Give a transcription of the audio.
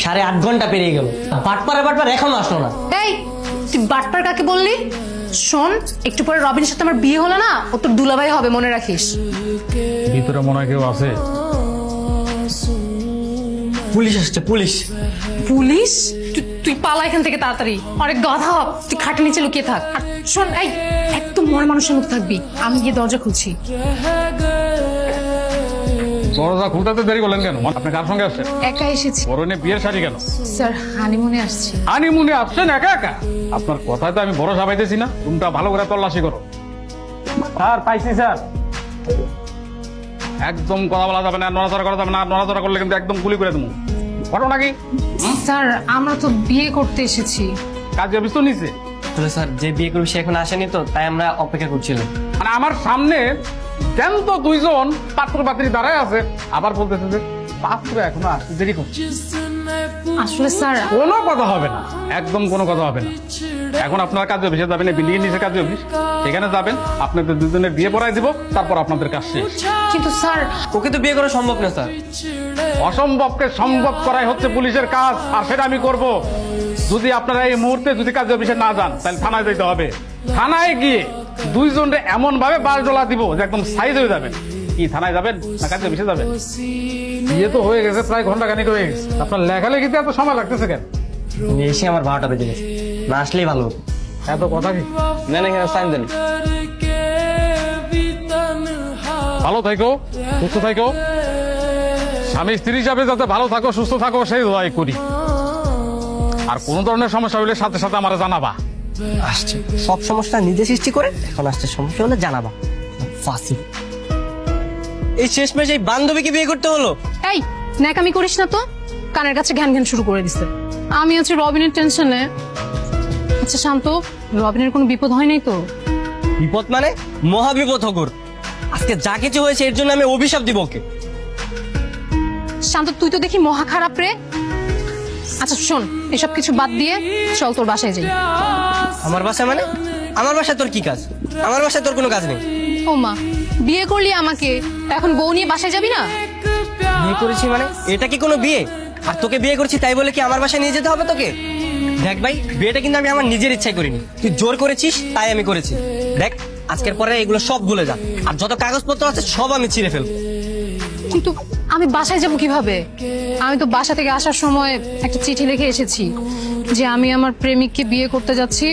8.5 ঘন্টা পেরিয়ে গেল, বাটপার এখনো আসলো না। এই তুই বাটপার কাকে বললি? শোন, একটু পরে রবিনের সাথে আমার বিয়ে হলো না, ও তোর দুলাভাই হবে, মনে রাখিস। ভিতরে মনে হয় কেউ আছে। পুলিশ আসছে, পুলিশ। পুলিশ? তুই পালা এখান থেকে তাড়াতাড়ি, অনেক গাধা হব, তুই খাটের নিচে লুকিয়ে থাক। আর শোন, এই একদম মরা মানুষের মুখ থাকবি, আমি গিয়ে দরজা খুলছি। দরজা খুলতে দেরি করলেন কেন? আপনি কার সঙ্গে আসছেন? একা এসেছি পরনে বিয়ের শাড়ি কেন? স্যার, হানিমুনে আসছি। হানিমুনে আসছেন একা একা? আপনার কথায় তো আমি ভরসা পাইতেছি না। রুমটা ভালো করে তল্লাশি করো। স্যার, পাইছি স্যার। একদম কথা বলা যাবে না, নড়াচড়া করা যাবে না। নড়াচড়া করলে কিন্তু একদম গুলি করে দেবো। ঘটনা কি? স্যার, আমরা তো বিয়ে করতে এসেছি। কাজে অফিস তো নিচে। আসলে স্যার, যে বিয়ে করবে সে এখন আসেনি তো, তাই আমরা অপেক্ষা করছিলাম। মানে আমার সামনে জ্যান্ত দুইজন পাত্র পাত্রী দাঁড়ায় আছে, আবার বলতেছে যে পাত্র এখনো আসতে দেরি করছে। আসলে স্যার, কোনো কথা হবে না, একদম কোনো কথা হবে না। এখন আপনার কাজে অফিসে যাবেন, বিল্ডিং এর নিচে কাজে অফিস, সেখানে যাবেন, আপনাদের দুজনের বিয়ে পড়ায় দিব, তারপর আপনাদের কাজ শেষ। কিন্তু স্যার, ওকে তো বিয়ে করা সম্ভব না স্যার। অসম্ভবকে সম্ভব করাই হচ্ছে পুলিশের কাজ, আর সেটা আমি করব। যদি আপনারা এই মুহূর্তে যদি কাজে অফিসে না যান, তাহলে থানায় যেতে হবে। থানায় গিয়ে দুইজনরে এমন ভাবে বাস ডলা দিব যে একদম সাইজ হয়ে যাবেন। কি থানায় যাবেন না কাজে অফিসে যাবেন? বিয়ে তো হয়ে গেছে, প্রায় ঘন্টা খানিক হয়ে গেছে। আপনার লেখালেখিতে এত সময় লাগতেছে কেন? এসে আমার 12টা বেজে গেছে, না আসলেই ভালো হতো। এত কথা কি? না না, এখানে সাইন দেন। ভালো থাকো, সুস্থ থাকো। স্বামী স্ত্রী হিসাবে যাতে ভালো থাকো, সুস্থ থাকো, সেই দোয়াই করি। আর কোন ধরনের সমস্যা হলে সাথে সাথে আমার জানাবা। আসছে সব সমস্যা নিজে সৃষ্টি করে, এখন আসছে সমস্যা হলে জানাবা। ফাসি এই শেষমেশ এই বান্ধবীকে বিয়ে করতে হলো। এই ন্যাকামি করিস না তো, কানের কাছে ঘ্যান ঘ্যান শুরু করে দিছে। আমি আছি রবিনের টেনশনে। আচ্ছা শান্ত, রবিনের কোনো বিপদ হয় নাই তো? বিপদ মানে মহা বিপদ হগর। আজকে যা কিছু হয়েছে এর জন্য আমি অভিশাপ দিব ওকে। শান্ত, তুই তো দেখি মহা খারাপ রে। আচ্ছা শোন, এসব কিছু বাদ দিয়ে চল তোর বাসায় যাই। আমার বাসায় মানে? আমার বাসায় তোর কি কাজ? আমার বাসায় তোর কোনো কাজ নেই। ও মা, বিয়ে করলি আমাকে, এখন বউ নিয়ে বাসায় যাবি না? বিয়ে করেছি মানে এটা কি কোনো বিয়ে? আর তোকে বিয়ে করছি তাই বলে কি আমার বাসায় নিয়ে যেতে হবে তোকে? দেখ ভাই, বিয়েটা কিন্তু আমি আমার নিজের ইচ্ছায় করিনি, তুই জোর করেছিস তাই আমি করেছি। দেখ, আজকের পরে এগুলো সব ভুলে যা, আর যত কাগজপত্র আছে সব আমি ছিঁড়ে ফেলবো। কিন্তু আমি বাসায় যাব কিভাবে? আমি তো বাসা থেকে আসার সময় একটা চিঠি লিখে এসেছি যে আমি আমার প্রেমিককে বিয়ে করতে যাচ্ছি,